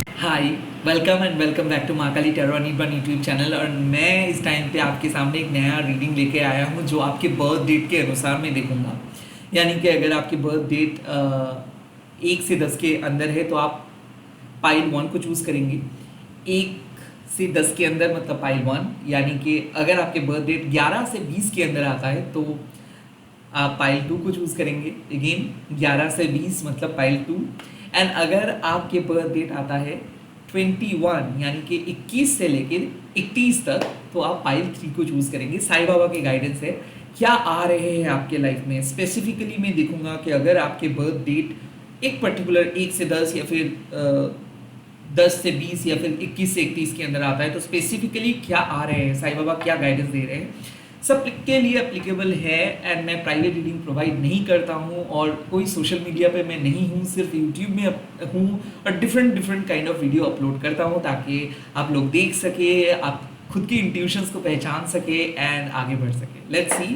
Hi, welcome and welcome back to Mahakali tarot one YouTube channel. और मैं इस time पे आपके सामने एक नया रीडिंग लेके आया हूँ जो आपके बर्थ डेट के अनुसार मैं देखूंगा। यानी कि अगर आपकी बर्थ डेट 1 से 10 के अंदर है तो आप पाइल 1 को चूज़ करेंगे। 1 से 10 के अंदर मतलब पाइल 1, यानी कि अगर आपके बर्थ डेट 11 से 20 के अंदर आता है तो आप पाइल 2 को चूज़ करेंगे। अगेन 11 से 20 मतलब पाइल 2। एंड अगर आपके बर्थ डेट आता है 21 यानी कि 21 से लेकर 31 तक तो आप पाइल 3 को चूज़ करेंगे। साईं बाबा के गाइडेंस है क्या आ रहे हैं आपके लाइफ में। स्पेसिफिकली मैं देखूंगा कि अगर आपके बर्थ डेट एक पर्टिकुलर 1 से 10 या फिर 10 से 20 या फिर 21 से 31 के अंदर आता है तो स्पेसिफिकली क्या आ रहे हैं, साईं बाबा क्या गाइडेंस दे रहे हैं, सब के लिए एप्लीकेबल है। एंड मैं प्राइवेट रीडिंग प्रोवाइड नहीं करता हूँ और कोई सोशल मीडिया पे मैं नहीं हूँ, सिर्फ यूट्यूब में हूँ और different kind of video upload करता हूँ ताकि आप लोग देख सके, आप खुद की इंट्यूशंस को पहचान सके एंड आगे बढ़ सके। Let's see.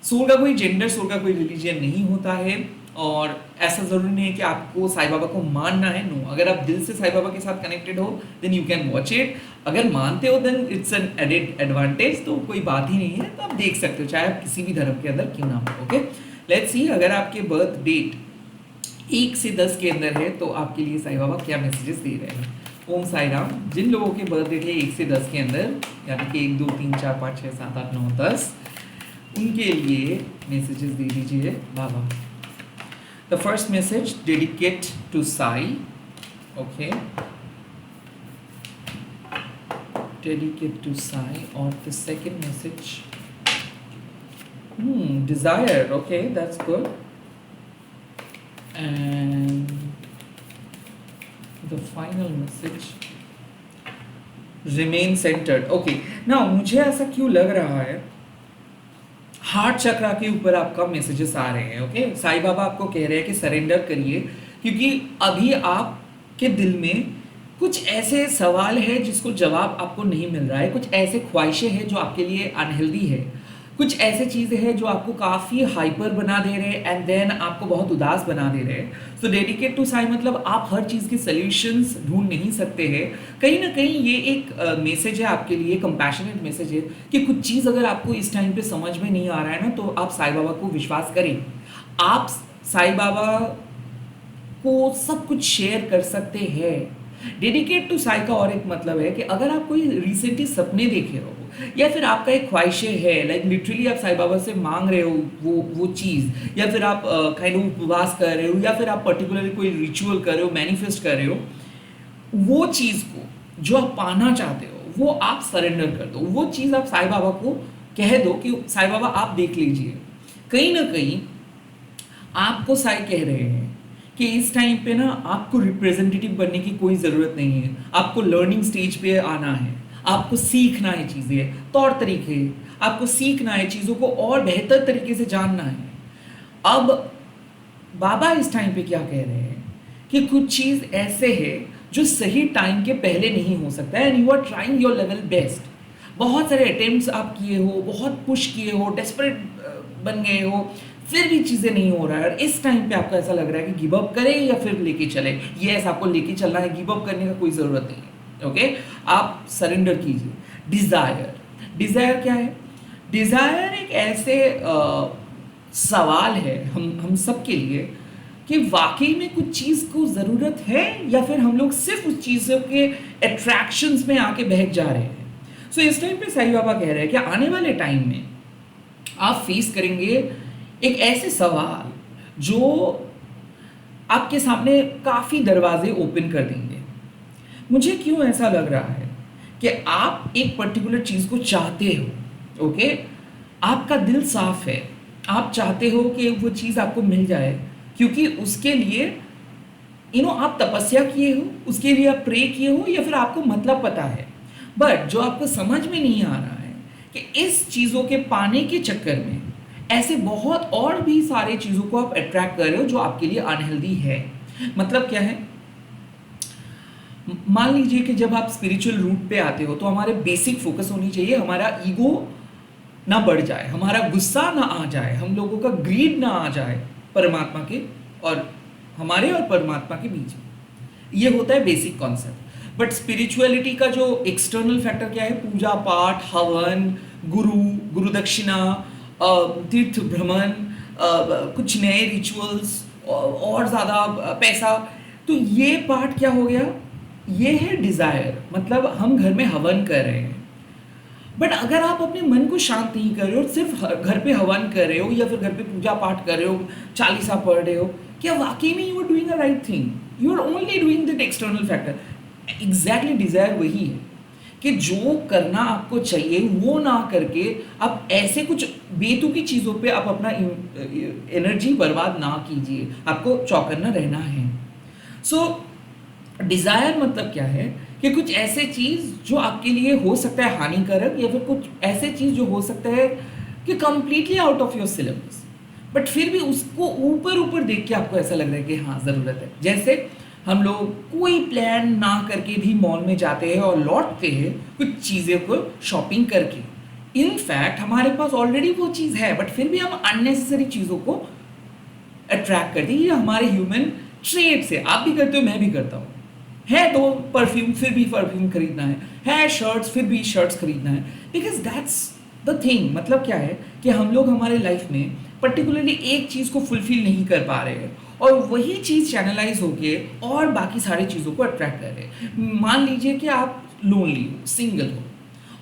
सोल का कोई जेंडर, सोल का कोई रिलीजन नहीं होता है और ऐसा ज़रूरी नहीं है कि आपको साईं बाबा को मानना है। नो, अगर आप दिल से साईं बाबा के साथ कनेक्टेड हो then you can watch it. अगर मानते हो then it's an added advantage, तो कोई बात ही नहीं है, तो आप देख सकते हो चाहे आप किसी भी धर्म के अंदर क्यों ना हो। Okay, let's see. अगर आपके बर्थ डेट 1 से 10 के अंदर है तो आपके लिए साईं बाबा क्या मैसेजेस दे रहे हैं। ओम साई राम। जिन लोगों के बर्थ डेट है 1 से 10 के अंदर, यानी कि 1 2 3 4 5 6 7 8 9 10, उनके लिए मैसेजेस दे दीजिए बाबा। The first message, dedicate to Sai. Okay. Dedicate to Sai. Or the second message, desire. Okay, that's good. And the final message, remain centered. Okay. Now मुझे ऐसा क्यों लग रहा है हार्ट चक्रा के ऊपर आपका मैसेजेस आ रहे हैं। ओके, साईं बाबा आपको कह रहे हैं कि सरेंडर करिए, क्योंकि अभी आपके दिल में कुछ ऐसे सवाल है जिसको जवाब आपको नहीं मिल रहा है, कुछ ऐसे ख्वाहिशें हैं जो आपके लिए अनहेल्दी है, कुछ ऐसे चीज़ें हैं जो आपको काफ़ी हाइपर बना दे रहे हैं एंड देन आपको बहुत उदास बना दे रहे हैं। सो डेडिकेट टू साईं मतलब आप हर चीज़ के सॉल्यूशंस ढूंढ नहीं सकते हैं। कहीं ना कहीं ये एक मैसेज है आपके लिए, कंपैशनेट मैसेज है कि कुछ चीज़ अगर आपको इस टाइम पे समझ में नहीं आ रहा है ना तो आप साईं बाबा को विश्वास करें। आप साईं बाबा को सब कुछ शेयर कर सकते हैं। डेडिकेट टू साई का और एक मतलब है कि अगर आप कोई रिसेंटली सपने देखे हो या फिर आपका एक ख्वाहिशें है, लाइक लिटरली आप साईं बाबा से मांग रहे हो वो चीज़, या फिर आप काइंड ऑफ उपवास कर रहे हो, या फिर आप पर्टिकुलरली कोई रिचुअल कर रहे हो, मैनिफेस्ट कर रहे हो, वो चीज़ को जो आप पाना चाहते हो वो आप सरेंडर कर दो। वो चीज़ आप साईं बाबा को कह दो कि साईं बाबा आप देख लीजिए। कहीं ना कहीं आपको साईं कह रहे हैं कि इस टाइम पे ना आपको रिप्रेजेंटेटिव बनने की कोई ज़रूरत नहीं है, आपको लर्निंग स्टेज पे आना है, आपको सीखना है चीज़ें, तौर तरीके, आपको सीखना है चीज़ों को और बेहतर तरीके से जानना है। अब बाबा इस टाइम पे क्या कह रहे हैं कि कुछ चीज़ ऐसे है जो सही टाइम के पहले नहीं हो सकता है and you are trying your level best. बहुत सारे अटेम्प्ट्स आप किए हो, बहुत पुश किए हो, डेस्परेट बन गए हो, फिर भी चीज़ें नहीं हो रहा है और इस टाइम पे आपको ऐसा लग रहा है कि गिव अप करें या फिर लेके चले। ये ऐसा आपको लेके चलना है, गिव अप करने का कोई ज़रूरत नहीं है। ओके, आप सरेंडर कीजिए। डिज़ायर, डिज़ायर क्या है? डिज़ायर एक ऐसे सवाल है हम सब के लिए कि वाकई में कुछ चीज़ को ज़रूरत है या फिर हम लोग सिर्फ उस चीज़ों के अट्रैक्शंस में आके बहक जा रहे हैं। सो इस टाइम पे साईं बाबा कह रहे हैं कि आने वाले टाइम में आप फेस करेंगे एक ऐसे सवाल जो आपके सामने काफ़ी दरवाजे ओपन कर देंगे। मुझे क्यों ऐसा लग रहा है कि आप एक पर्टिकुलर चीज़ को चाहते हो। ओके, आपका दिल साफ है, आप चाहते हो कि वो चीज़ आपको मिल जाए, क्योंकि उसके लिए आप तपस्या किए हो, उसके लिए आप प्रे किए हो, या फिर आपको मतलब पता है। बट जो आपको समझ में नहीं आ रहा है कि इस चीज़ों के पाने के चक्कर में ऐसे बहुत और भी सारे चीज़ों को आप अट्रैक्ट कर रहे हो जो आपके लिए अनहेल्दी है। मतलब क्या है? मान लीजिए कि जब आप स्पिरिचुअल रूट पे आते हो तो हमारे बेसिक फोकस होनी चाहिए हमारा ईगो ना बढ़ जाए, हमारा गुस्सा ना आ जाए, हम लोगों का ग्रीड ना आ जाए परमात्मा के और हमारे और परमात्मा के बीच में। ये होता है बेसिक कॉन्सेप्ट। बट स्पिरिचुअलिटी का जो एक्सटर्नल फैक्टर क्या है, पूजा पाठ, हवन, गुरु, गुरु दक्षिणा, तीर्थ भ्रमण, कुछ नए रिचुअल्स और ज़्यादा पैसा, तो ये पार्ट क्या हो गया, ये है डिज़ायर। मतलब हम घर में हवन कर रहे हैं, बट अगर आप अपने मन को शांत नहीं कर रहे हो, सिर्फ घर पे हवन कर रहे हो या फिर घर पे पूजा पाठ कर रहे हो, चालीसा पढ़ रहे हो, क्या वाकई में you are doing a right thing? You are only doing that external factor. Exactly desire वही है कि जो करना आपको चाहिए वो ना करके आप ऐसे कुछ बेतुकी चीज़ों पे आप अपना एनर्जी बर्बाद ना कीजिए, आपको चौकन्ना रहना है। सो डिज़ायर मतलब क्या है कि कुछ ऐसे चीज़ जो आपके लिए हो सकता है हानिकारक, या फिर कुछ ऐसे चीज़ जो हो सकता है कि completely out of your syllabus, but फिर भी उसको ऊपर ऊपर देख के आपको ऐसा लग रहा है कि हाँ ज़रूरत है। जैसे हम लोग कोई प्लान ना करके भी मॉल में जाते हैं और लौटते हैं कुछ चीज़ें को शॉपिंग करके। इनफैक्ट हमारे पास ऑलरेडी वो चीज़ है, बट फिर भी हम अननेसेसरी चीज़ों को अट्रैक्ट करते हैं। ये हमारे ह्यूमन ट्रेट से, आप भी करते हो, मैं भी करता हूँ। है तो परफ्यूम, फिर भी परफ्यूम खरीदना है शर्ट्स, फिर भी शर्ट्स खरीदना है, बिकॉज दैट्स द थिंग। मतलब क्या है कि हम लोग हमारे लाइफ में पर्टिकुलरली एक चीज़ को फुलफिल नहीं कर पा रहे हैं और वही चीज़ चैनलाइज होके और बाकी सारी चीज़ों को अट्रैक्ट कर रहे हैं। मान लीजिए कि आप लोनली हो, सिंगल हो,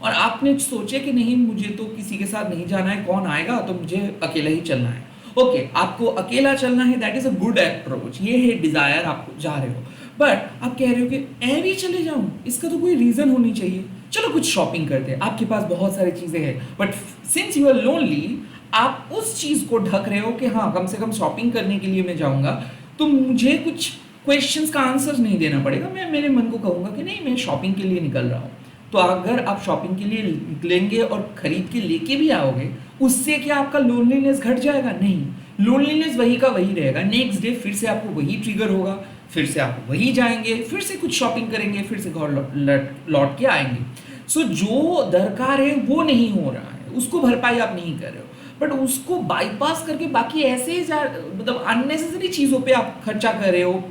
और आपने सोचे कि नहीं मुझे तो किसी के साथ नहीं जाना है, कौन आएगा, तो मुझे अकेला ही चलना है। ओके, आपको अकेला चलना है, that is a good approach, ये है डिज़ायर, आप जा रहे हो। बट आप कह रहे हो कि मैं भी चले जाऊं, इसका तो कोई रीज़न होनी चाहिए, चलो कुछ शॉपिंग करते हैं। आपके पास बहुत सारी चीज़ें हैं, but since you are lonely, आप उस चीज़ को ढक रहे हो कि हाँ कम से कम शॉपिंग करने के लिए मैं जाऊंगा तो मुझे कुछ क्वेश्चंस का आंसर नहीं देना पड़ेगा, मैं मेरे मन को कहूँगा कि नहीं मैं शॉपिंग के लिए निकल रहा हूँ। तो अगर आप शॉपिंग के लिए निकलेंगे और खरीद के लेके भी आओगे, उससे क्या आपका लोनलीनेस घट जाएगा? नहीं, लोनलीनेस वही का वही रहेगा। नेक्स्ट डे फिर से आपको वही ट्रिगर होगा, फिर से आप वही जाएंगे, फिर से कुछ शॉपिंग करेंगे, फिर से घर लौट के आएंगे। सो जो दरकार है वो नहीं हो रहा है, उसको भरपाई आप नहीं कर रहे हो, बट उसको बाईपास करके बाकी ऐसे मतलब अननेसेसरी चीज़ों पे आप खर्चा कर रहे हो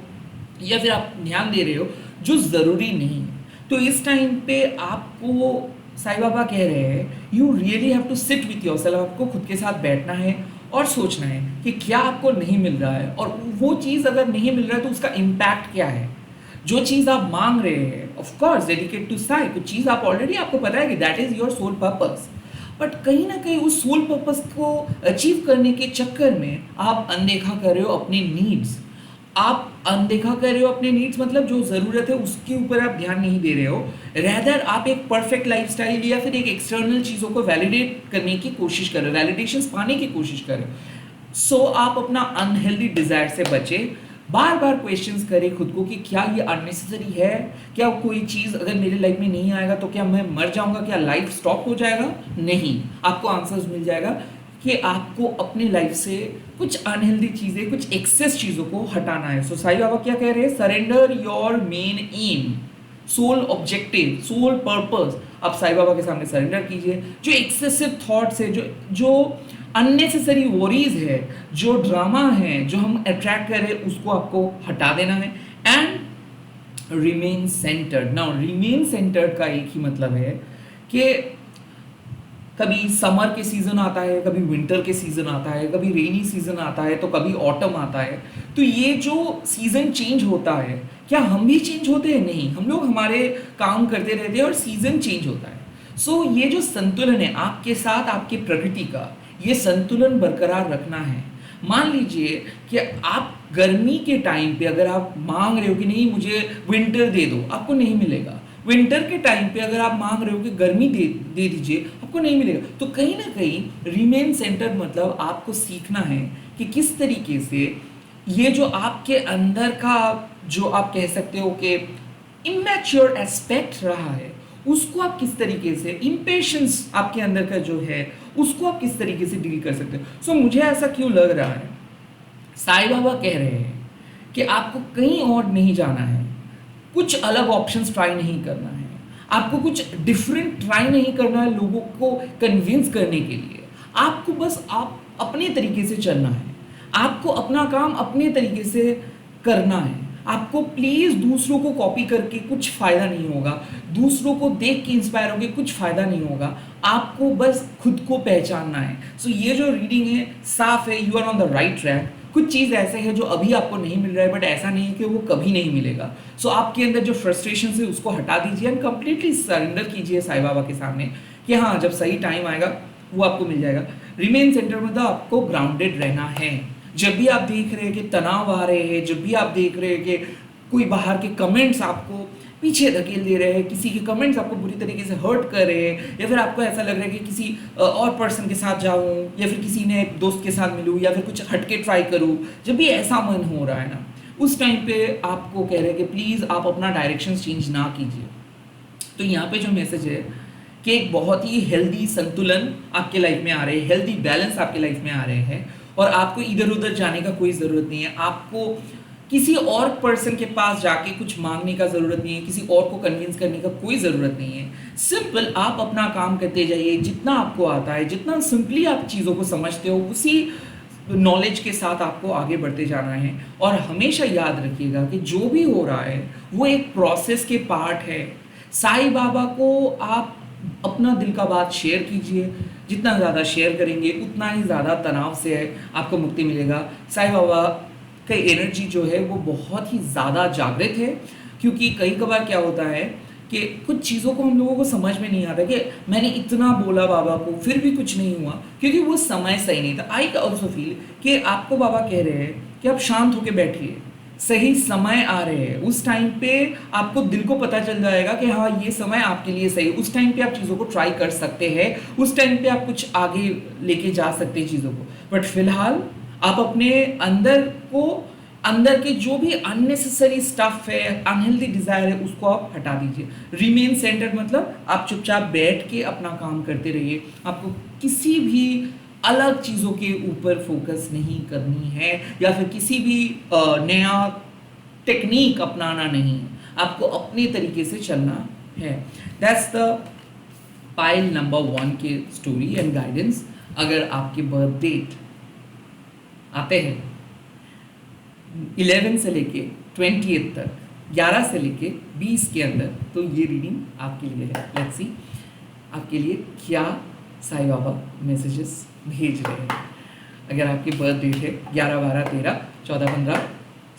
या फिर आप ध्यान दे रहे हो जो ज़रूरी नहीं है। तो इस टाइम पे आपको साईं बाबा कह रहे हैं you really have to sit with yourself. आपको खुद के साथ बैठना है और सोचना है कि क्या आपको नहीं मिल रहा है, और वो चीज़ अगर नहीं मिल रहा है तो उसका इम्पैक्ट क्या है। जो चीज़ आप मांग रहे हैं, of course dedicate to Sai, कुछ चीज़ आप ऑलरेडी आपको पता है कि that is your soul purpose, but कहीं ना कहीं उस सोल पर्पस को अचीव करने के चक्कर में आप अनदेखा कर रहे हो अपने नीड्स। आप अनदेखा कर रहे हो अपने नीड्स, मतलब जो ज़रूरत है उसके ऊपर आप ध्यान नहीं दे रहे हो, रैदर आप एक परफेक्ट लाइफस्टाइल या फिर एक एक्सटर्नल चीज़ों को वैलिडेट करने की कोशिश कर रहे हो, वैलिडेशंस पाने की कोशिश कर रहे हो। सो आप अपना अनहेल्दी डिज़ायर से बचे, बार बार क्वेश्चंस करें खुद को कि क्या ये अननेसेसरी है, क्या कोई चीज़ अगर मेरे लाइफ में नहीं आएगा तो क्या मैं मर जाऊंगा, क्या लाइफ स्टॉप हो जाएगा? नहीं, आपको आंसर्स मिल जाएगा कि आपको अपनी लाइफ से कुछ अनहेल्दी चीज़ें, कुछ एक्सेस चीज़ों को हटाना है। सो साईं बाबा क्या कह रहे हैं? Surrender your main aim, soul objective, soul purpose. आप साईं बाबा के सामने सरेंडर कीजिए। जो एक्सेसिव थॉट्स है, जो अननेसेसरी वरीज है, जो ड्रामा है, जो हम अट्रैक्ट कर रहे हैं, उसको आपको हटा देना है and remain centred. Now remain centred का एक ही मतलब है कि कभी समर के सीजन आता है, कभी विंटर के सीजन आता है, कभी रेनी सीजन आता है, तो कभी ऑटम आता है। तो ये जो सीजन चेंज होता है, क्या हम भी चेंज होते हैं? नहीं, हम लोग हमारे काम करते रहते हैं और सीजन चेंज होता है। सो ये जो संतुलन है आपके साथ आपकी प्रकृति का, ये संतुलन बरकरार रखना है। मान लीजिए कि आप गर्मी के टाइम पे अगर आप मांग रहे हो कि नहीं मुझे विंटर दे दो, आपको नहीं मिलेगा। विंटर के टाइम पे अगर आप मांग रहे हो कि गर्मी दे दीजिए, आपको नहीं मिलेगा। तो कहीं ना कहीं रिमेन सेंटर मतलब आपको सीखना है कि किस तरीके से ये जो आपके अंदर का जो आप कह सकते हो कि इमैच्योर एस्पेक्ट रहा है, उसको आप किस तरीके से, इम्पेशंस आपके अंदर का जो है उसको आप किस तरीके से डील कर सकते हो। सो मुझे ऐसा क्यों लग रहा है, साईं बाबा कह रहे हैं कि आपको कहीं और नहीं जाना है, कुछ अलग ऑप्शंस ट्राई नहीं करना है, आपको कुछ डिफरेंट ट्राई नहीं करना है लोगों को कन्विंस करने के लिए। आपको बस आप अपने तरीके से चलना है, आपको अपना काम अपने तरीके से करना है, आपको प्लीज़ दूसरों को कॉपी करके कुछ फ़ायदा नहीं होगा, दूसरों को देख के इंस्पायर होके कुछ फ़ायदा नहीं होगा, आपको बस खुद को पहचानना है। सो ये जो रीडिंग है साफ है, you are on the right track. कुछ चीज़ ऐसे है जो अभी आपको नहीं मिल रहा है, बट ऐसा नहीं है कि वो कभी नहीं मिलेगा। सो आपके अंदर जो फ्रस्ट्रेशन है उसको हटा दीजिए एंड कंप्लीटली सरेंडर कीजिए साईं बाबा के सामने कि हाँ, जब सही टाइम आएगा वो आपको मिल जाएगा। रिमेन सेंटर में तो आपको ग्राउंडेड रहना है। जब भी आप देख रहे हैं कि तनाव आ रहे हैं, जब भी आप देख रहे हैं कि कोई बाहर के कमेंट्स आपको पीछे धकेल दे रहे हैं, किसी के कमेंट्स आपको बुरी तरीके से हर्ट कर रहे हैं, या फिर आपको ऐसा लग रहा है कि किसी और पर्सन के साथ जाऊं, या फिर किसी ने दोस्त के साथ मिलूं, या फिर कुछ हटके ट्राई करूं, जब भी ऐसा मन हो रहा है ना, उस टाइम पे आपको कह रहे हैं कि प्लीज़ आप अपना डायरेक्शन चेंज ना कीजिए। तो यहाँ पे जो मैसेज है कि एक बहुत ही हेल्दी संतुलन आपके लाइफ में आ रहे हैं, हेल्दी बैलेंस आपके लाइफ में आ रहे हैं, और आपको इधर उधर जाने का कोई ज़रूरत नहीं है। आपको किसी और पर्सन के पास जाके कुछ मांगने का ज़रूरत नहीं है, किसी और को कन्विंस करने का कोई ज़रूरत नहीं है। सिंपल आप अपना काम करते जाइए, जितना आपको आता है, जितना सिंपली आप चीज़ों को समझते हो, उसी नॉलेज के साथ आपको आगे बढ़ते जाना है। और हमेशा याद रखिएगा कि जो भी हो रहा है वो एक प्रोसेस के पार्ट है। साईं बाबा को आप अपना दिल का बात शेयर कीजिए, जितना ज़्यादा शेयर करेंगे उतना ही ज़्यादा तनाव से आपको मुक्ति मिलेगा। साईं बाबा का एनर्जी जो है वो बहुत ही ज़्यादा जागृत है, क्योंकि कई कबार क्या होता है कि कुछ चीज़ों को हम लोगों को समझ में नहीं आता कि मैंने इतना बोला बाबा को फिर भी कुछ नहीं हुआ, क्योंकि वो समय सही नहीं था। आई ऑल्सो फील कि आपको बाबा कह रहे हैं कि आप शांत होकर बैठिए, सही समय आ रहे हैं, उस टाइम पे आपको दिल को पता चल जाएगा कि हाँ ये समय आपके लिए सही, उस टाइम पे आप चीज़ों को ट्राई कर सकते हैं, उस टाइम पे आप कुछ आगे लेके जा सकते हैं चीज़ों को। बट फिलहाल आप अपने अंदर के जो भी अननेसेसरी स्टफ है, अनहेल्दी डिज़ायर है, उसको आप हटा दीजिए। रिमेन सेंटर्ड मतलब आप चुपचाप बैठ के अपना काम करते रहिए। आपको किसी भी अलग चीज़ों के ऊपर फोकस नहीं करनी है, या फिर किसी भी नया टेक्निक अपनाना नहीं, आपको अपने तरीके से चलना है। दैट्स द पाइल नंबर 1 के स्टोरी एंड गाइडेंस। अगर आपके बर्थ डेट आते हैं 11 से लेके 20 तक, 11 से लेके 20 के अंदर, तो ये रीडिंग आपके लिए है। लेट्स सी आपके लिए क्या साईं बाबा मैसेजेस भेज रहे हैं। अगर आपकी बर्थ डेट है 11, 12, 13, 14, 15,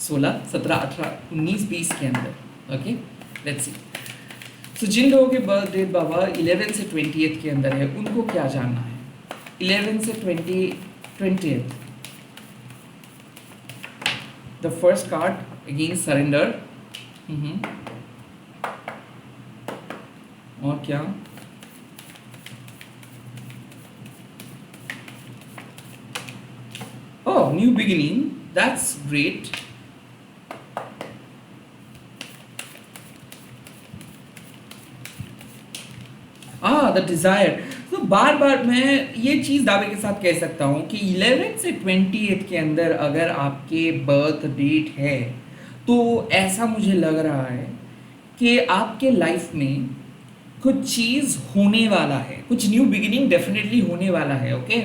16, 17, 18, 19, 20 के अंदर, ओके, लेट्स सी। तो जिन लोगों के बर्थ डेट बाबा 11 से 20 के अंदर है, उनको क्या जानना है। 11 से 20, the first card again surrender, और क्या, oh new beginning, that's great, the desire. तो बार बार मैं ये चीज़ दावे के साथ कह सकता हूँ कि 11 से 28 के अंदर अगर आपके बर्थ डेट है, तो ऐसा मुझे लग रहा है कि आपके लाइफ में कुछ चीज़ होने वाला है, कुछ न्यू बिगिनिंग डेफिनेटली होने वाला है। ओके,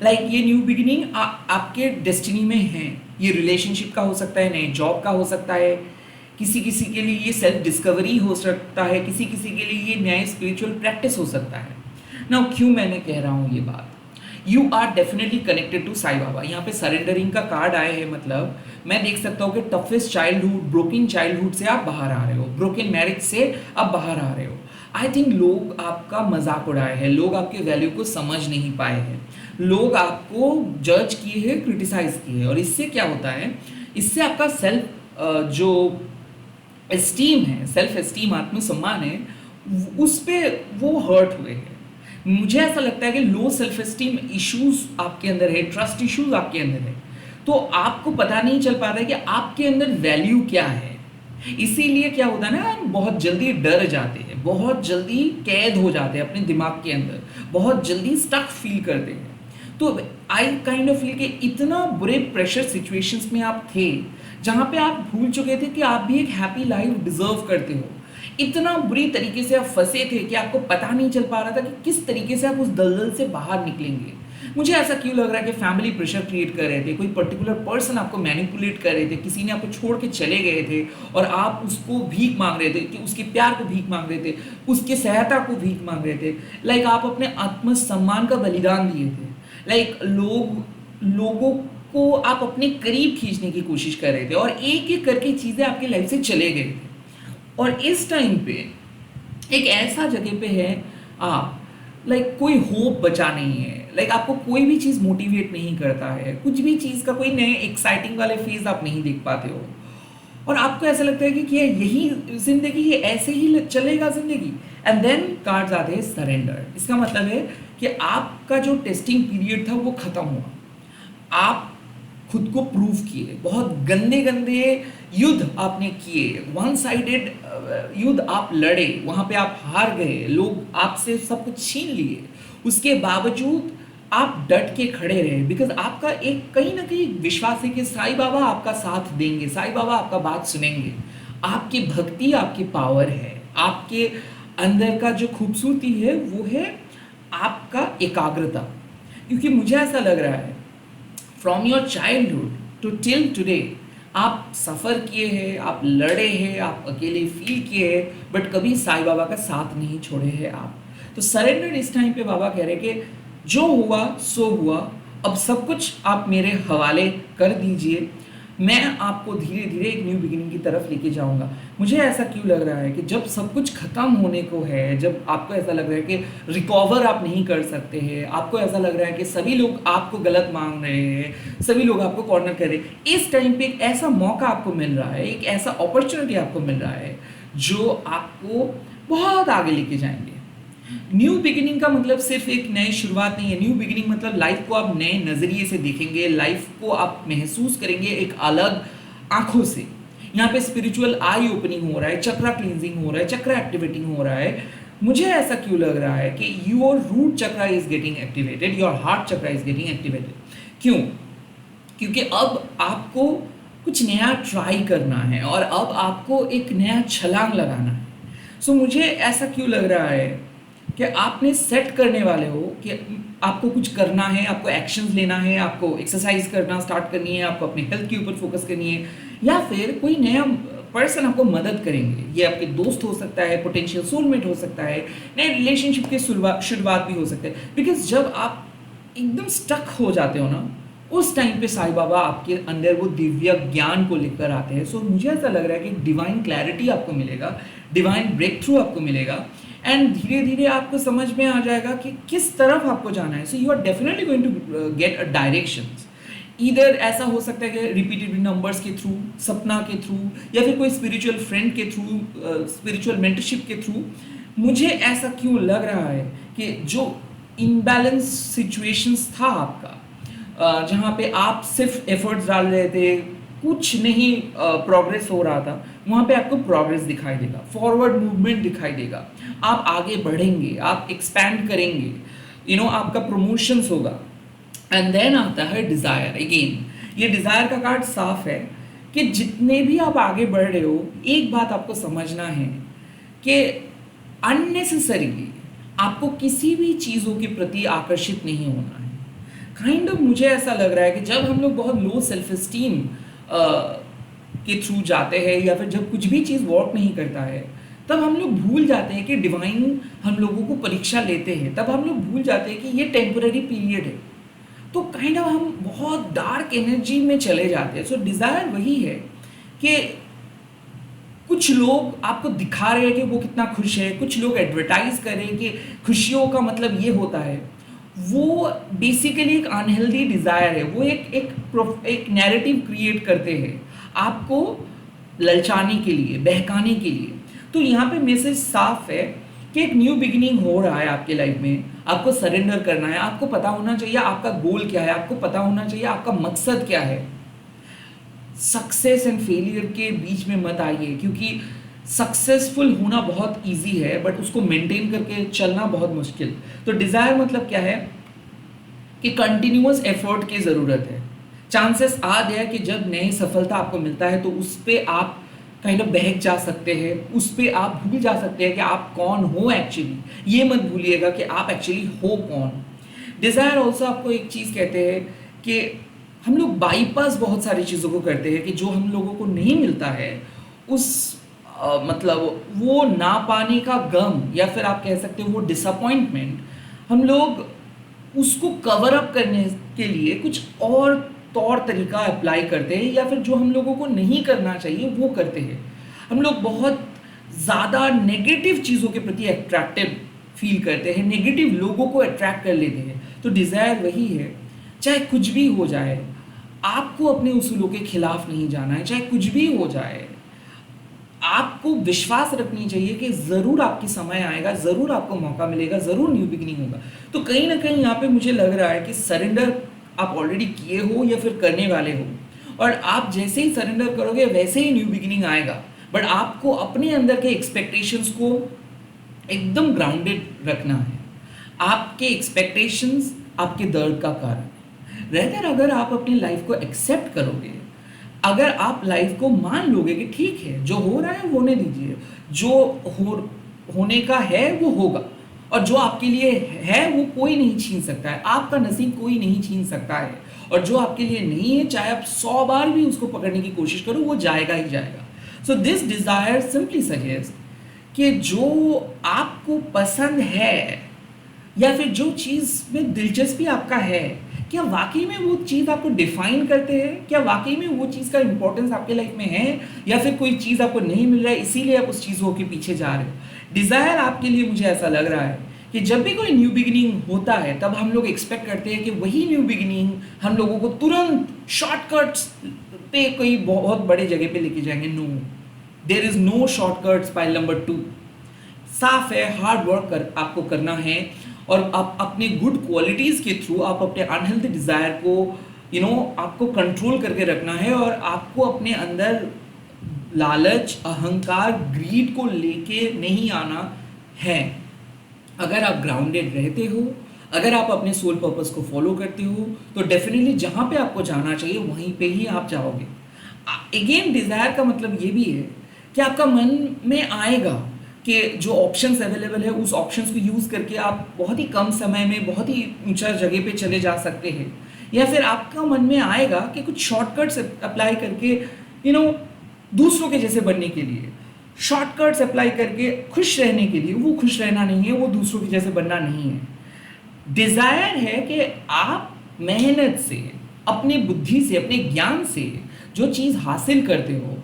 लाइक ये न्यू बिगिनिंग आपके डेस्टिनी में है। ये रिलेशनशिप का हो सकता है, नए जॉब का हो सकता है, किसी किसी के लिए ये सेल्फ डिस्कवरी हो सकता है, किसी किसी के लिए ये नए स्पिरिचुअल प्रैक्टिस हो सकता है। नाउ क्यों मैंने कह रहा हूँ ये बात, you are definitely connected to Sai Baba. यहाँ पे सरेंडरिंग का कार्ड आया है, मतलब मैं देख सकता हूँ कि टफेस्ट चाइल्डहुड, ब्रोकन चाइल्डहुड से आप बाहर आ रहे हो, ब्रोकन मैरिज से आप बाहर आ रहे हो। आई थिंक लोग आपका मजाक उड़ाए हैं, लोग आपके वैल्यू को समझ नहीं पाए हैं, लोग आपको जज किए हैं, क्रिटिसाइज किए हैं, और इससे क्या होता है, इससे आपका सेल्फ जो एस्टीम है, सेल्फ एस्टीम, आत्मसम्मान है, उस पर वो हर्ट हुए हैं। मुझे ऐसा लगता है कि लो सेल्फ एस्टीम इश्यूज आपके अंदर है, ट्रस्ट इश्यूज आपके अंदर है, तो आपको पता नहीं चल पाता है कि आपके अंदर वैल्यू क्या है। इसीलिए क्या होता है ना, बहुत जल्दी डर जाते हैं, बहुत जल्दी कैद हो जाते हैं अपने दिमाग के अंदर, बहुत जल्दी स्टक फील करते हैं। तो आई काइंड ऑफ फील कि इतना बुरे प्रेशर सिचुएशंस में आप थे, जहाँ पे आप भूल चुके थे कि आप भी एक हैप्पी लाइफ डिजर्व करते हो। इतना बुरी तरीके से आप फंसे थे कि आपको पता नहीं चल पा रहा था कि किस तरीके से आप उस दलदल से बाहर निकलेंगे। मुझे ऐसा क्यों लग रहा है कि फैमिली प्रेशर क्रिएट कर रहे थे, कोई पर्टिकुलर पर्सन आपको मैनिपुलेट कर रहे थे, किसी ने आपको छोड़ के चले गए थे और आप उसको भीख मांग रहे थे, कि उसके प्यार को भीख मांग रहे थे, उसके सहायता को भीख मांग रहे थे। लाइक आप अपने आत्मसम्मान का बलिदान दिए थे। लाइक लोगों को आप अपने करीब खींचने की कोशिश कर रहे थे और एक एक करके चीज़ें आपकी लाइफ से चले गए थे। और इस टाइम पे एक ऐसा जगह पे है आप, लाइक कोई होप बचा नहीं है, लाइक आपको कोई भी चीज़ मोटिवेट नहीं करता है, कुछ भी चीज़ का कोई नए एक्साइटिंग वाले फेज आप नहीं देख पाते हो और आपको ऐसा लगता है कि क्या यही जिंदगी है, ऐसे ही चलेगा जिंदगी। एंड देन कार्ड्स आते हैं सरेंडर। इसका मतलब है कि आपका जो टेस्टिंग पीरियड था वो खत्म हुआ, आप खुद को प्रूव किए, बहुत गंदे गंदे युद्ध आपने किए, वन साइडेड युद्ध आप लड़े, वहाँ पे आप हार गए, लोग आपसे सब कुछ छीन लिए, उसके बावजूद आप डट के खड़े रहे बिकॉज आपका एक कहीं ना कहीं विश्वास है कि साईं बाबा आपका साथ देंगे, साईं बाबा आपका बात सुनेंगे। आपकी भक्ति, आपकी पावर है, आपके अंदर का जो खूबसूरती है वो है आपका एकाग्रता। क्योंकि मुझे ऐसा लग रहा है from your childhood to till today आप सफ़र किए हैं, आप लड़े हैं, आप अकेले फील किए हैं, बट कभी साईं बाबा का साथ नहीं छोड़े हैं आप। तो सरेंडर इस टाइम पे बाबा कह रहे हैं कि जो हुआ सो हुआ, अब सब कुछ आप मेरे हवाले कर दीजिए, मैं आपको धीरे धीरे एक न्यू बिगिनिंग की तरफ लेके जाऊंगा। मुझे ऐसा क्यों लग रहा है कि जब सब कुछ खत्म होने को है, जब आपको ऐसा लग रहा है कि रिकवर आप नहीं कर सकते हैं, आपको ऐसा लग रहा है कि सभी लोग आपको गलत मांग रहे हैं, सभी लोग आपको कॉर्नर कर रहे हैं, इस टाइम पे एक ऐसा मौका आपको मिल रहा है, एक ऐसा अपॉर्चुनिटी आपको मिल रहा है जो आपको बहुत आगे लेके जाएंगे। न्यू बिगिनिंग का मतलब सिर्फ एक नई शुरुआत नहीं है। न्यू बिगिनिंग मतलब लाइफ को आप नए नज़रिए से देखेंगे, लाइफ को आप महसूस करेंगे एक अलग आंखों से। यहाँ पे स्पिरिचुअल आई ओपनिंग हो रहा है, चक्रा क्लींजिंग हो रहा है, चक्रा एक्टिवेटिंग हो रहा है। मुझे ऐसा क्यों लग रहा है कि your root chakra is getting activated, your heart chakra is getting activated. क्यों? क्योंकि अब आपको कुछ नया ट्राई करना है और अब आपको एक नया छलांग लगाना है। सो मुझे ऐसा क्यों लग रहा है कि आपने सेट करने वाले हो कि आपको कुछ करना है, आपको एक्शंस लेना है, आपको एक्सरसाइज करना स्टार्ट करनी है, आपको अपने हेल्थ के ऊपर फोकस करनी है, या फिर कोई नया पर्सन आपको मदद करेंगे। ये आपके दोस्त हो सकता है, पोटेंशियल सोलमेट हो सकता है, नए रिलेशनशिप की शुरुआत भी हो सकता है। बिकॉज जब आप एकदम स्टक हो जाते हो ना, उस टाइम पे साईं बाबा आपके अंदर वो दिव्य ज्ञान को लेकर आते हैं। सो मुझे ऐसा लग रहा है कि डिवाइन क्लैरिटी आपको मिलेगा, डिवाइन ब्रेक थ्रू आपको मिलेगा, एंड धीरे धीरे आपको समझ में आ जाएगा कि किस तरफ आपको जाना है। So you are definitely going to get a directions. इधर ऐसा हो सकता है कि रिपीटेड नंबर्स के थ्रू, सपना के थ्रू, या फिर कोई स्पिरिचुअल फ्रेंड के थ्रू, स्पिरिचुअल मेंटरशिप के थ्रू। मुझे ऐसा क्यों लग रहा है कि जो इनबैलेंस सिचुएशंस था आपका, जहाँ पे आप सिर्फ एफर्ट्स डाल रहे थे, कुछ नहीं प्रोग्रेस हो रहा था, वहाँ पे आपको प्रोग्रेस दिखाई देगा, फॉरवर्ड मूवमेंट दिखाई देगा, आप आगे बढ़ेंगे, आप एक्सपैंड करेंगे, आपका प्रमोशंस होगा। एंड देन आता है डिज़ायर। अगेन ये डिज़ायर का कार्ड साफ है कि जितने भी आप आगे बढ़ रहे हो, एक बात आपको समझना है कि अननेसेसरीली आपको किसी भी चीज़ों के प्रति आकर्षित नहीं होना है। काइंड ऑफ मुझे ऐसा लग रहा है कि जब हम लोग बहुत लो सेल्फ एस्टीम के थ्रू जाते हैं, या फिर जब कुछ भी चीज़ वर्क नहीं करता है, तब हम लोग भूल जाते हैं कि डिवाइन हम लोगों को परीक्षा लेते हैं, तब हम लोग भूल जाते हैं कि ये टेम्पररी पीरियड है। तो काइंड ऑफ हम बहुत डार्क एनर्जी में चले जाते हैं। सो डिज़ायर वही है कि कुछ लोग आपको दिखा रहे हैं कि वो कितना खुश है, कुछ लोग एडवर्टाइज कर रहे हैं कि खुशियों का मतलब ये होता है। वो बेसिकली एक अनहेल्दी डिज़ायर है, वो एक नैरेटिव क्रिएट करते हैं आपको ललचाने के लिए, बहकाने के लिए। तो यहाँ पे मैसेज साफ है कि एक न्यू बिगिनिंग हो रहा है आपके लाइफ में, आपको सरेंडर करना है, आपको पता होना चाहिए आपका गोल क्या है, आपको पता होना चाहिए आपका मकसद क्या है। सक्सेस एंड फेलियर के बीच में मत आइए, क्योंकि सक्सेसफुल होना बहुत इजी है बट उसको मेंटेन करके चलना बहुत मुश्किल। तो डिज़ायर मतलब क्या है कि कंटिन्यूअस एफर्ट की ज़रूरत है। चांसेस आ गया कि जब नई सफलता आपको मिलता है तो उस पर आप काइंड ऑफ बहक जा सकते हैं, उस पर आप भूल जा सकते हैं कि आप कौन हो एक्चुअली। ये मत भूलिएगा कि आप एक्चुअली हो कौन। डिज़ायर ऑल्सो आपको एक चीज़ कहते हैं कि हम लोग बाईपास बहुत सारी चीज़ों को करते हैं कि जो हम लोगों को नहीं मिलता है उस मतलब वो ना पाने का गम या फिर आप कह सकते हो वो डिसअपॉइंटमेंट, हम लोग उसको कवर अप करने के लिए कुछ और तौर तरीका अप्लाई करते हैं या फिर जो हम लोगों को नहीं करना चाहिए वो करते हैं। हम लोग बहुत ज़्यादा नेगेटिव चीज़ों के प्रति अट्रैक्टिव फील करते हैं, नेगेटिव लोगों को अट्रैक्ट कर लेते हैं। तो डिज़ायर वही है, चाहे कुछ भी हो जाए आपको अपने उसूलों के खिलाफ नहीं जाना है, चाहे कुछ भी हो जाए आपको विश्वास रखनी चाहिए कि ज़रूर आपकी समय आएगा, ज़रूर आपको मौका मिलेगा, ज़रूर न्यू बिगिनिंग होगा। तो कहीं ना कहीं यहाँ पे मुझे लग रहा है कि सरेंडर आप ऑलरेडी किए हो या फिर करने वाले हो, और आप जैसे ही सरेंडर करोगे वैसे ही न्यू बिगिनिंग आएगा। बट आपको अपने अंदर के एक्सपेक्टेशंस को एकदम ग्राउंडेड रखना है। आपके एक्सपेक्टेशंस आपके दर्द का कारण है। रहकर अगर आप अपनी लाइफ को एक्सेप्ट करोगे, अगर आप लाइफ को मान लोगे कि ठीक है जो हो रहा है होने दीजिए, जो होने का है वो होगा, और जो आपके लिए है वो कोई नहीं छीन सकता है, आपका नसीब कोई नहीं छीन सकता है, और जो आपके लिए नहीं है चाहे आप 100 बार भी उसको पकड़ने की कोशिश करो वो जाएगा ही जाएगा। So this desire simply suggest कि जो आपको पसंद है या फिर जो चीज़ में दिलचस्पी आपका है, क्या वाकई में वो चीज़ आपको डिफाइन करते हैं, क्या वाकई में वो चीज़ का इंपॉर्टेंस आपके लाइफ में है, या फिर कोई चीज़ आपको नहीं मिल रहा है इसीलिए आप उस चीज़ों के पीछे जा रहे हो। डिज़ायर आपके लिए मुझे ऐसा लग रहा है कि जब भी कोई न्यू बिगिनिंग होता है तब हम लोग एक्सपेक्ट करते हैं कि वही न्यू बिगिनिंग हम लोगों को तुरंत शॉर्टकट्स पे कोई बहुत बड़े जगह पे लेके जाएंगे। No, there is no shortcuts. Pile number 2 साफ है, हार्ड वर्क आपको करना है, और आप अपने गुड क्वालिटीज़ के थ्रू आप अपने अनहेल्दी डिज़ायर को आपको कंट्रोल करके रखना है, और आपको अपने अंदर लालच, अहंकार, ग्रीड को लेके नहीं आना है। अगर आप ग्राउंडेड रहते हो, अगर आप अपने सोल पर्पस को फॉलो करते हो, तो डेफिनेटली जहाँ पे आपको जाना चाहिए वहीं पे ही आप जाओगे। अगेन डिज़ायर का मतलब ये भी है कि आपका मन में आएगा कि जो ऑप्शंस अवेलेबल है उस ऑप्शंस को यूज़ करके आप बहुत ही कम समय में बहुत ही ऊंचा जगह पे चले जा सकते हैं, या फिर आपका मन में आएगा कि कुछ शॉर्टकट्स अप्लाई करके दूसरों के जैसे बनने के लिए, शॉर्टकट्स अप्लाई करके खुश रहने के लिए, वो खुश रहना नहीं है, वो दूसरों के जैसे बनना नहीं है। डिज़ायर है कि आप मेहनत से, अपनी बुद्धि से, अपने ज्ञान से जो चीज़ हासिल करते हो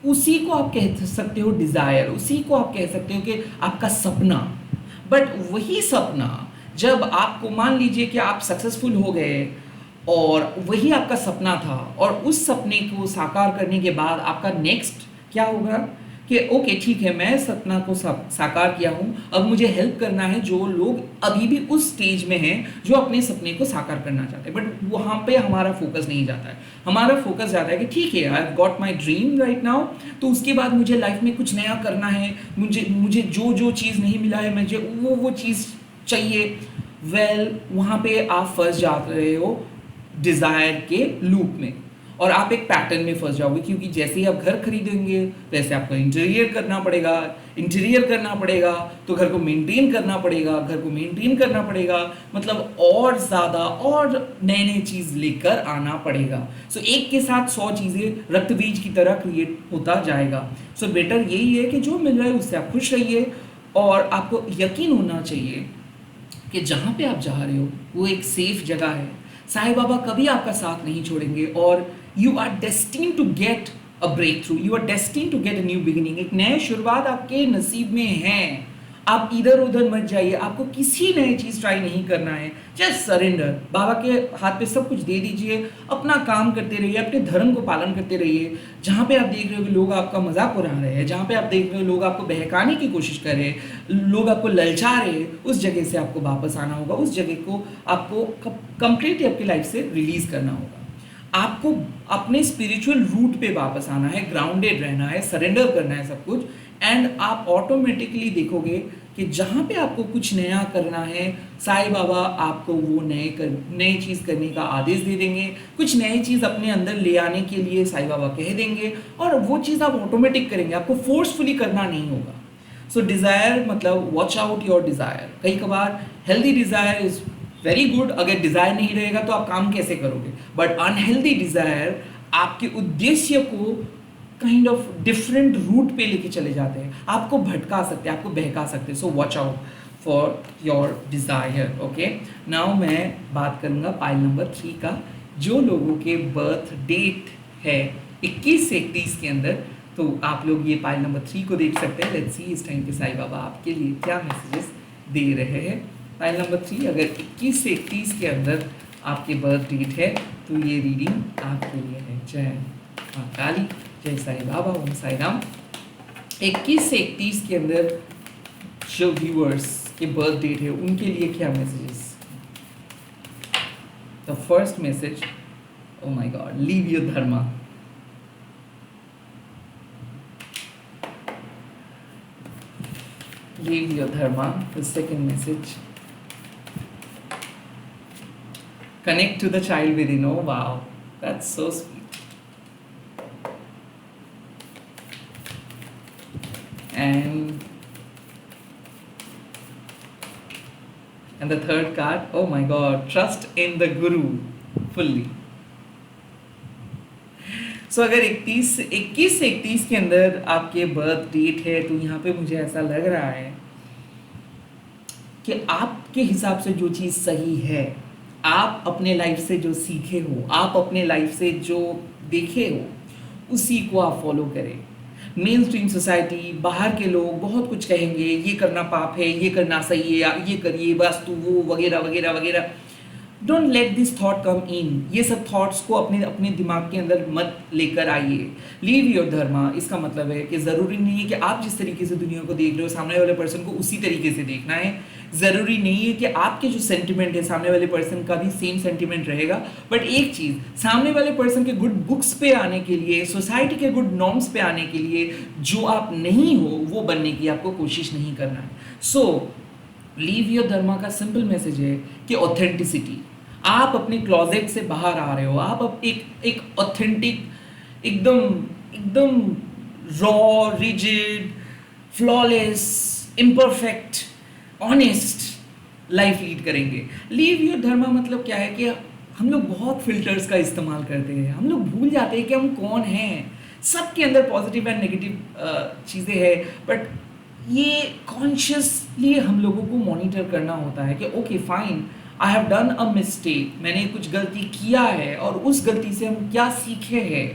उसी को आप कह सकते हो डिज़ायर, उसी को आप कह सकते हो कि आपका सपना। बट वही सपना जब आपको मान लीजिए कि आप सक्सेसफुल हो गए और वही आपका सपना था, और उस सपने को साकार करने के बाद आपका नेक्स्ट क्या होगा कि ओके ठीक है मैं सपना को साकार किया हूँ, अब मुझे हेल्प करना है जो लोग अभी भी उस स्टेज में हैं जो अपने सपने को साकार करना चाहते हैं। बट वहाँ पे हमारा फोकस नहीं जाता है, हमारा फोकस जाता है कि ठीक है I have got my dream right now, तो उसके बाद मुझे लाइफ में कुछ नया करना है, मुझे जो चीज़ नहीं मिला है मुझे वो चीज़ चाहिए। वहाँ पे आप फंस जा रहे हो डिज़ायर के लूप में, और आप एक पैटर्न में फंस जाओगे, क्योंकि जैसे ही आप घर खरीदेंगे वैसे आपको इंटीरियर करना पड़ेगा, तो घर को मेंटेन करना पड़ेगा, मतलब और ज़्यादा और नए चीज़ लेकर आना पड़ेगा। सो एक के साथ 100 चीज़ें रक्त बीज की तरह क्रिएट होता जाएगा। सो बेटर यही है कि जो मिल रहा है उससे आप खुश रहिए, और आपको यकीन होना चाहिए कि जहाँ पे आप जा रहे हो वो एक सेफ जगह है। साईं बाबा कभी आपका साथ नहीं छोड़ेंगे, और you are destined to get a breakthrough, you are destined to get a new beginning. एक नए शुरुआत आपके नसीब में है। आप इधर उधर मत जाइए, आपको किसी नई चीज़ ट्राई नहीं करना है, जस्ट सरेंडर। बाबा के हाथ पे सब कुछ दे दीजिए, अपना काम करते रहिए, अपने धर्म को पालन करते रहिए। जहाँ पे आप देख रहे हो कि लोग आपका मजाक उड़ा रहे हैं, जहाँ पे आप देख रहे हो लोग आपको बहकाने की कोशिश कर रहे हैं, लोग आपको ललचा रहे हैं, उस जगह से आपको वापस आना होगा, उस जगह को आपको कंप्लीटली आपकी लाइफ से रिलीज करना होगा। आपको अपने स्पिरिचुअल रूट पे वापस आना है, ग्राउंडेड रहना है, सरेंडर करना है सब कुछ, एंड आप ऑटोमेटिकली देखोगे कि जहाँ पे आपको कुछ नया करना है साईं बाबा आपको वो नई चीज़ करने का आदेश दे देंगे। कुछ नई चीज़ अपने अंदर ले आने के लिए साईं बाबा कह देंगे, और वो चीज़ आप ऑटोमेटिक करेंगे, आपको फोर्सफुली करना नहीं होगा। सो डिज़ायर मतलब वॉच आउट योर डिज़ायर। कई कबार healthy desire is very good, अगर डिजायर नहीं रहेगा तो आप काम कैसे करोगे? बट अनहेल्दी डिजायर आपके उद्देश्य को काइंड ऑफ डिफरेंट रूट पे लेके चले जाते हैं, आपको भटका सकते हैं, आपको बहका सकते हैं। So watch out for your desire. Okay, now मैं बात करूंगा पाइल नंबर 3 का, जो लोगों के बर्थ डेट है 21 से 31 के अंदर। तो आप लोग ये पाइल नंबर 3 को देख सकते हैं। लेट्स सी इस टाइम पे साईं बाबा आपके लिए क्या मैसेजेस दे रहे हैं। पाइल नंबर 3, अगर 21 से 31 के अंदर आपके बर्थ डेट है तो ये रीडिंग आपके लिए है। जय मां काली, जय साईं बाबा, ओम साई राम। 21 से 31 के अंदर जो व्यूअर्स के बर्थ डेट है उनके लिए क्या messages? The first message, oh my God, leave your Dharma. Leave your dharma. The second message, connect to the child within. Oh wow, that's so sweet. And the third card, oh my god, trust in the guru fully. सो अगर 21 से 31 के अंदर आपके birth date है तो यहाँ पे मुझे ऐसा लग रहा है कि आपके हिसाब से जो चीज़ सही है, आप अपने लाइफ से जो सीखे हो, आप अपने लाइफ से जो देखे हो, उसी को आप फॉलो करें। मेन स्ट्रीम सोसाइटी, बाहर के लोग बहुत कुछ कहेंगे, ये करना पाप है, ये करना सही है, ये करिए, वास्तु वो वगैरह वगैरह वगैरह। Don't let this thought come in. ये सब थॉट्स को अपने अपने दिमाग के अंदर मत लेकर आइए। लीव योर धर्मा, इसका मतलब है कि ज़रूरी नहीं है कि आप जिस तरीके से दुनिया को देख रहे हो सामने वाले पर्सन को उसी तरीके से देखना है। ज़रूरी नहीं है कि आपके जो सेंटिमेंट है सामने वाले पर्सन का भी सेम सेंटिमेंट रहेगा। बट एक चीज़, सामने वाले पर्सन के गुड बुक्स पे आने के लिए, सोसाइटी के गुड नॉर्म्स पे आने के लिए जो आप नहीं हो वो बनने की आपको कोशिश नहीं करना है। सो लीव योर धर्मा का सिंपल मैसेज है कि ऑथेंटिसिटी, आप अपने क्लोजेट से बाहर आ रहे हो, आप अब एक ऑथेंटिक, एकदम एकदम raw, rigid, flawless, imperfect, honest life lead करेंगे। लीव योर धर्मा मतलब क्या है कि हम लोग बहुत फिल्टर्स का इस्तेमाल करते हैं, हम लोग भूल जाते हैं कि हम कौन हैं। सबके अंदर पॉजिटिव एंड नेगेटिव चीज़ें हैं, बट ये कॉन्शियसली हम लोगों को मॉनिटर करना होता है कि okay fine, I have done a mistake, मैंने कुछ गलती किया है और उस गलती से हम क्या सीखे हैं।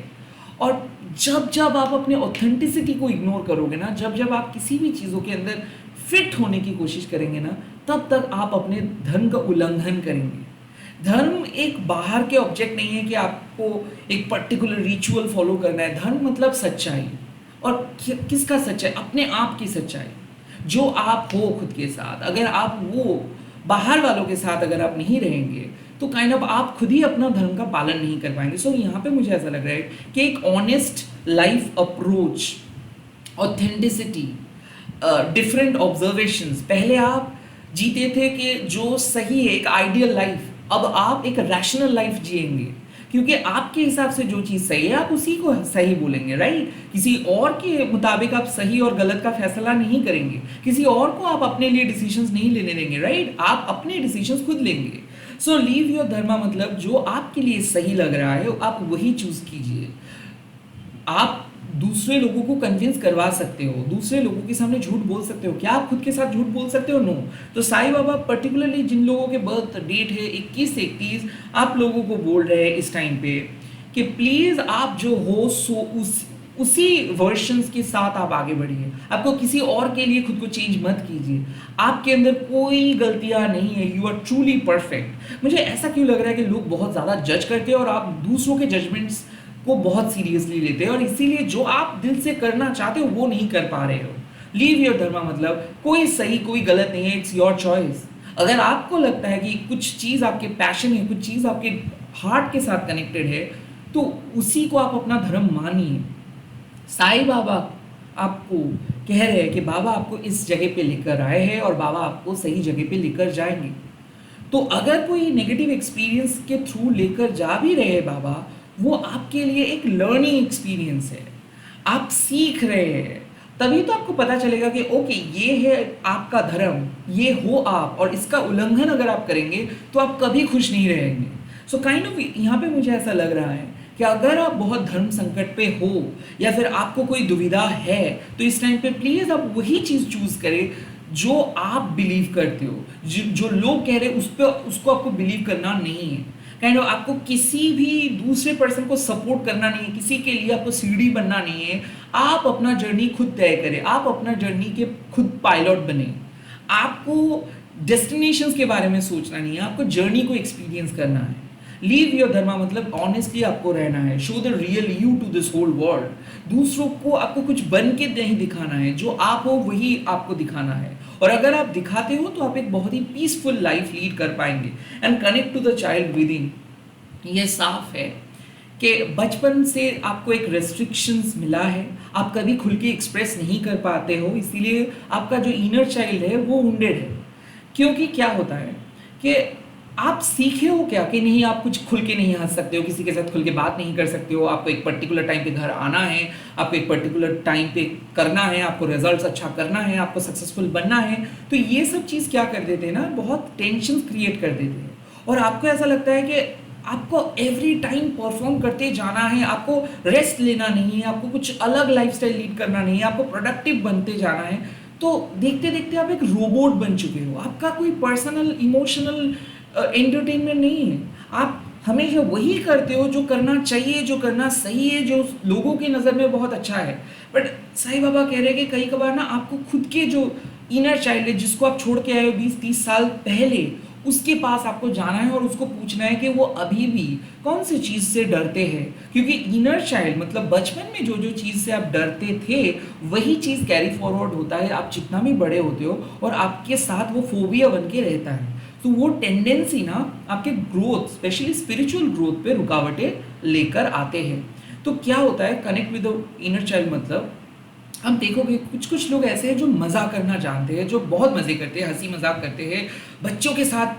और जब जब आप अपने ऑथेंटिसिटी को इग्नोर करोगे ना, जब जब आप किसी भी चीज़ों के अंदर फिट होने की कोशिश करेंगे ना, तब तक आप अपने धर्म का उल्लंघन करेंगे। धर्म एक बाहर के ऑब्जेक्ट नहीं है कि आपको एक पर्टिकुलर रिचुअल फॉलो करना है। धर्म मतलब सच्चाई, और किसका सच्चाई? अपने आप की सच्चाई जो आप हो खुद के साथ। अगर आप वो बाहर वालों के साथ अगर आप नहीं रहेंगे तो काइंड ऑफ आप खुद ही अपना धर्म का पालन नहीं कर पाएंगे। सो यहाँ पे मुझे ऐसा लग रहा है कि एक honest life approach, authenticity, different observations, पहले आप जीते थे कि जो सही है एक आइडियल लाइफ, अब आप एक रैशनल लाइफ जिएंगे क्योंकि आपके हिसाब से जो चीज़ सही है आप उसी को सही बोलेंगे, राइट। किसी और के मुताबिक आप सही और गलत का फैसला नहीं करेंगे, किसी और को आप अपने लिए डिसीजंस नहीं लेने देंगे, राइट। आप अपने डिसीजंस खुद लेंगे। सो लीव योर धर्मा मतलब जो आपके लिए सही लग रहा है आप वही चूज कीजिए। आप दूसरे लोगों को कन्विंस करवा सकते हो, दूसरे लोगों के सामने झूठ बोल सकते हो, क्या आप खुद के साथ झूठ बोल सकते हो? नो। तो साईं बाबा पर्टिकुलरली जिन लोगों के बर्थ डेट है 21 से 31, आप लोगों को बोल रहे हैं इस टाइम पे कि प्लीज आप जो हो सो उसी वर्शंस के साथ आप आगे बढ़िए। आपको किसी और के लिए खुद को चेंज मत कीजिए। आपके अंदर कोई गलतियां नहीं है, यू आर ट्रूली परफेक्ट। मुझे ऐसा क्यों लग रहा है कि लोग बहुत ज़्यादा जज करते हैं और आप दूसरों के जजमेंट्स को बहुत सीरियसली लेते हैं और इसीलिए जो आप दिल से करना चाहते हो वो नहीं कर पा रहे हो। लीव योर धर्मा मतलब कोई सही कोई गलत नहीं है, इट्स योर चॉइस। अगर आपको लगता है कि कुछ चीज़ आपके पैशन है, कुछ चीज़ आपके हार्ट के साथ कनेक्टेड है, तो उसी को आप अपना धर्म मानिए। साईं बाबा आपको कह रहे हैं कि बाबा आपको इस जगह पे लेकर आए हैं और बाबा आपको सही जगह पे लेकर जाएंगे। तो अगर कोई नेगेटिव एक्सपीरियंस के थ्रू लेकर जा भी रहे हैं बाबा, वो आपके लिए एक लर्निंग एक्सपीरियंस है। आप सीख रहे हैं, तभी तो आपको पता चलेगा कि ओके ये है आपका धर्म, ये हो आप, और इसका उल्लंघन अगर आप करेंगे तो आप कभी खुश नहीं रहेंगे। सो काइंड ऑफ यहाँ पे मुझे ऐसा लग रहा है कि अगर आप बहुत धर्म संकट पे हो या फिर आपको कोई दुविधा है, तो इस टाइम पे प्लीज आप वही चीज चूज करें जो आप बिलीव करते हो। जो लोग कह रहे हैं उस पर उसको आपको बिलीव करना नहीं है। काइंड ऑफ आपको किसी भी दूसरे पर्सन को सपोर्ट करना नहीं है, किसी के लिए आपको सीढ़ी बनना नहीं है। आप अपना जर्नी खुद तय करें, आप अपना जर्नी के खुद पायलट बने। आपको डेस्टिनेशंस के बारे में सोचना नहीं है, आपको जर्नी को एक्सपीरियंस करना है। लीव योर धर्मा मतलब ऑनेस्टली आपको रहना है, show the real you to this whole world. दूसरों को आपको कुछ बन के नहीं दिखाना है, जो आप हो वही आपको दिखाना है। और अगर आप दिखाते हो तो आप एक बहुत ही पीसफुल लाइफ लीड कर पाएंगे। And connect to the child within, ये साफ है कि बचपन से आपको एक रेस्ट्रिक्शंस मिला है, आप कभी खुल के एक्सप्रेस नहीं कर पाते हो, इसीलिए आपका जो इनर चाइल्ड है वो वुंडेड है। क्योंकि क्या होता है कि आप सीखे हो क्या कि नहीं, आप कुछ खुल के नहीं हंस सकते हो, किसी के साथ खुल के बात नहीं कर सकते हो, आपको एक पर्टिकुलर टाइम पे घर आना है, आपको एक पर्टिकुलर टाइम पे करना है, आपको रिजल्ट्स अच्छा करना है, आपको सक्सेसफुल बनना है। तो ये सब चीज़ क्या कर देते हैं ना, बहुत टेंशन क्रिएट कर देते हैं। और आपको ऐसा लगता है कि आपको एवरी टाइम परफॉर्म करते जाना है, आपको रेस्ट लेना नहीं है, आपको कुछ अलग लाइफस्टाइल लीड करना नहीं है, आपको प्रोडक्टिव बनते जाना है। तो देखते देखते आप एक रोबोट बन चुके हो, आपका कोई पर्सनल इमोशनल एंटरटेनमेंट नहीं है। आप हमेशा वही करते हो जो करना चाहिए, जो करना सही है, जो लोगों की नज़र में बहुत अच्छा है। बट साईं बाबा कह रहे हैं कि कई कबार ना आपको खुद के जो इनर चाइल्ड है, जिसको आप छोड़ के आए हो 20-30 साल पहले, उसके पास आपको जाना है और उसको पूछना है कि वो अभी भी कौन सी चीज़ से डरते हैं। क्योंकि इनर चाइल्ड मतलब बचपन में जो जो चीज़ से आप डरते थे वही चीज़ कैरी फॉरवर्ड होता है, आप जितना भी बड़े होते हो, और आपके साथ वो फोबिया बन के रहता है। तो वो टेंडेंसी ना आपके ग्रोथ, स्पेशली स्पिरिचुअल ग्रोथ पे रुकावटें लेकर आते हैं। तो क्या होता है, connect with the inner child मतलब हम देखोगे कुछ कुछ लोग ऐसे हैं जो मज़ा करना जानते हैं, जो बहुत मज़े करते हैं, हंसी मजाक करते हैं, बच्चों के साथ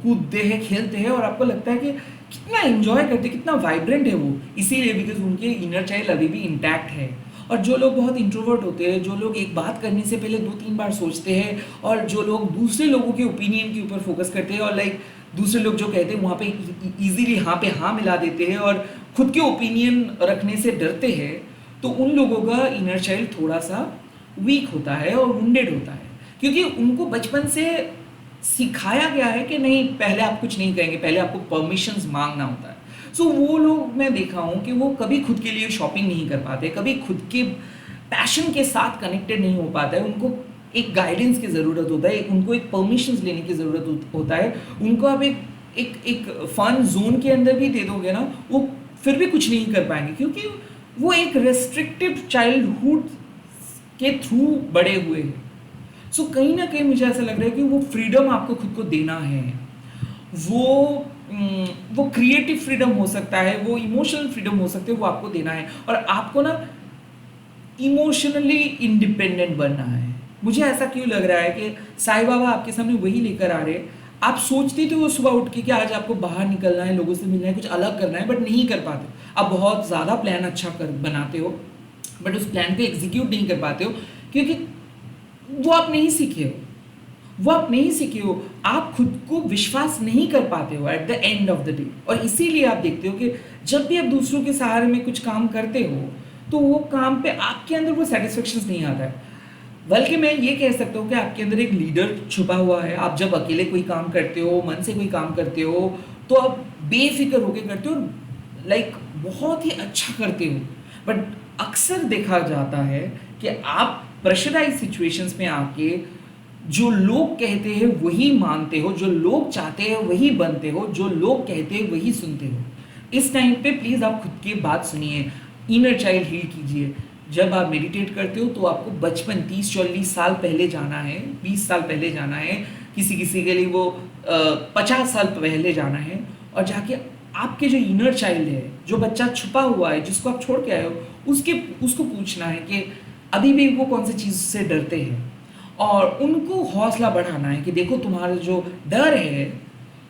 कूदते हैं, खेलते हैं, और आपको लगता है कि कितना एंजॉय करते हैं, कितना वाइब्रेंट है वो, इसीलिए बिकॉज उनके इनर चाइल्ड अभी भी इंटैक्ट है। और जो लोग बहुत इंट्रोवर्ट होते हैं, जो लोग एक बात करने से पहले 2-3 बार सोचते हैं, और जो लोग दूसरे लोगों के ओपिनियन के ऊपर फोकस करते हैं, और लाइक दूसरे लोग जो कहते हैं वहाँ पे इजीली हाँ पे हाँ मिला देते हैं, और खुद के ओपिनियन रखने से डरते हैं, तो उन लोगों का इनर चाइल्ड थोड़ा सा वीक होता है और वुंडेड होता है। क्योंकि उनको बचपन से सिखाया गया है कि नहीं, पहले आप कुछ नहीं कहेंगे, पहले आपको परमिशंस मांगना होता है। सो वो लोग मैं देखा हूँ कि वो कभी खुद के लिए शॉपिंग नहीं कर पाते, कभी खुद के पैशन के साथ कनेक्टेड नहीं हो पाता है। उनको एक गाइडेंस की ज़रूरत होता है, उनको एक परमिशंस लेने की ज़रूरत होता है। उनको आप एक एक एक फन जोन के अंदर भी दे दोगे ना, वो फिर भी कुछ नहीं कर पाएंगे, क्योंकि वो एक रेस्ट्रिक्टिव चाइल्डहुड के थ्रू बड़े हुए हैं। सो कहीं ना कहीं मुझे ऐसा लग रहा है कि वो फ्रीडम आपको खुद को देना है। वो क्रिएटिव फ्रीडम हो सकता है, वो इमोशनल फ्रीडम हो सकते है, वो आपको देना है। और आपको ना इमोशनली इंडिपेंडेंट बनना है। मुझे ऐसा क्यों लग रहा है कि साईं बाबा आपके सामने वही लेकर आ रहे हैं। आप सोचते थे वो सुबह उठ के कि आज आपको बाहर निकलना है, लोगों से मिलना है, कुछ अलग करना है, बट नहीं कर पाते। आप बहुत ज़्यादा प्लान अच्छा बनाते हो, बट उस प्लान को एग्जीक्यूट नहीं कर पाते हो, क्योंकि वो आप नहीं सीखे हो, वो आप नहीं सीखे हो। आप खुद को विश्वास नहीं कर पाते हो at the end of the day. और इसीलिए आप देखते हो कि जब भी आप दूसरों के सहारे में कुछ काम करते हो, तो वो काम पे आपके अंदर वो सेटिस्फेक्शन नहीं आता है। बल्कि मैं ये कह सकता हूँ कि आपके अंदर एक लीडर छुपा हुआ है। आप जब अकेले कोई काम करते हो, मन से कोई काम करते हो, तो आप बेफिक्र होकर करते हो, लाइक बहुत ही अच्छा करते हो। बट अक्सर देखा जाता है कि आप प्रेशराइज सिचुएशंस में आके जो लोग कहते हैं वही मानते हो, जो लोग चाहते हैं वही बनते हो, जो लोग कहते हैं वही सुनते हो। इस टाइम पे प्लीज़ आप खुद की बात सुनिए, इनर चाइल्ड हील कीजिए। जब आप मेडिटेट करते हो तो आपको बचपन 30-40 साल पहले जाना है, 20 साल पहले जाना है, किसी किसी के लिए वो 50 साल पहले जाना है, और जाके आपके जो इनर चाइल्ड है, जो बच्चा छुपा हुआ है, जिसको आप छोड़ के आए हो, उसको पूछना है कि अभी भी वो कौन सी चीज़ से डरते हैं, और उनको हौसला बढ़ाना है कि देखो तुम्हारा जो डर है